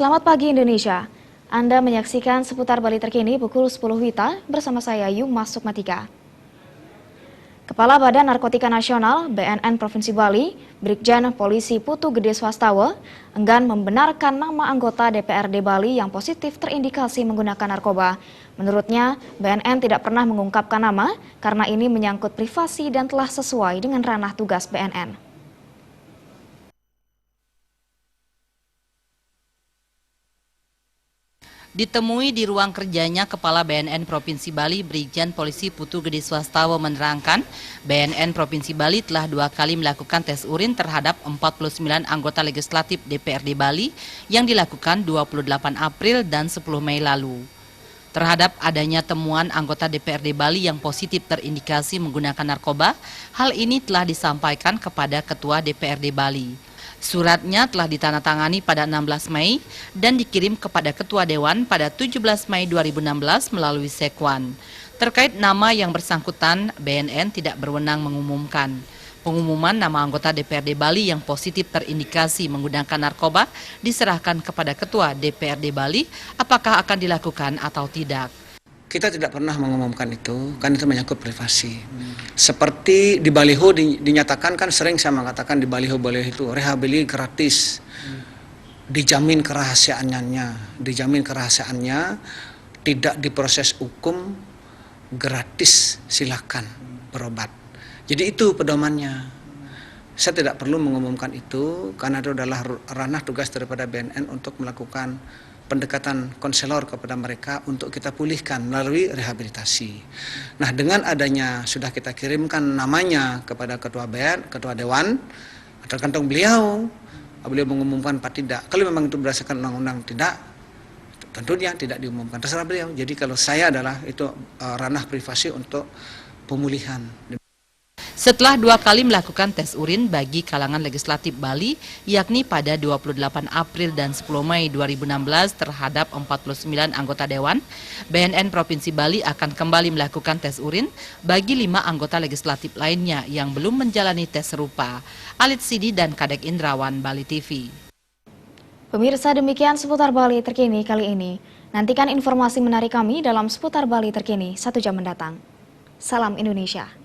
Selamat pagi Indonesia. Anda menyaksikan seputar Bali terkini pukul 10 WITA bersama saya Yuma Sukmatika. Kepala Badan Narkotika Nasional BNN Provinsi Bali, Brigjen Polisi Putu Gede Swastawa, enggan membenarkan nama anggota DPRD Bali yang positif terindikasi menggunakan narkoba. Menurutnya, BNN tidak pernah mengungkapkan nama karena ini menyangkut privasi dan telah sesuai dengan ranah tugas BNN. Ditemui di ruang kerjanya, Kepala BNN Provinsi Bali, Brigjen Polisi Putu Gede Swastawa menerangkan, BNN Provinsi Bali telah 2 kali melakukan tes urin terhadap 49 anggota legislatif DPRD Bali yang dilakukan 28 April dan 10 Mei lalu. Terhadap adanya temuan anggota DPRD Bali yang positif terindikasi menggunakan narkoba, hal ini telah disampaikan kepada Ketua DPRD Bali. Suratnya telah ditandatangani pada 16 Mei dan dikirim kepada Ketua Dewan pada 17 Mei 2016 melalui Sekwan. Terkait nama yang bersangkutan, BNN tidak berwenang mengumumkan. Pengumuman nama anggota DPRD Bali yang positif terindikasi menggunakan narkoba diserahkan kepada Ketua DPRD Bali apakah akan dilakukan atau tidak. Kita tidak pernah mengumumkan itu, kan itu menyangkut privasi. Seperti di baliho dinyatakan, kan sering saya mengatakan di baliho-baliho itu rehabilitasi gratis, dijamin kerahasiaannya, tidak diproses hukum, gratis, silakan berobat. Jadi itu pedomannya. Saya tidak perlu mengumumkan itu karena itu adalah ranah tugas daripada BNN untuk melakukan pendekatan konselor kepada mereka untuk kita pulihkan melalui rehabilitasi. Nah, dengan adanya sudah kita kirimkan namanya kepada Ketua Dewan, tergantung beliau mengumumkan apa tidak. Kalau memang itu berdasarkan undang-undang tidak, tentunya tidak diumumkan, terserah beliau. Jadi kalau saya adalah itu ranah privasi untuk pemulihan. Setelah 2 kali melakukan tes urin bagi kalangan legislatif Bali, yakni pada 28 April dan 10 Mei 2016 terhadap 49 anggota Dewan, BNN Provinsi Bali akan kembali melakukan tes urin bagi 5 anggota legislatif lainnya yang belum menjalani tes serupa. Alit Sidi dan Kadek Indrawan, Bali TV. Pemirsa, demikian seputar Bali terkini kali ini. Nantikan informasi menarik kami dalam seputar Bali terkini 1 jam mendatang. Salam Indonesia.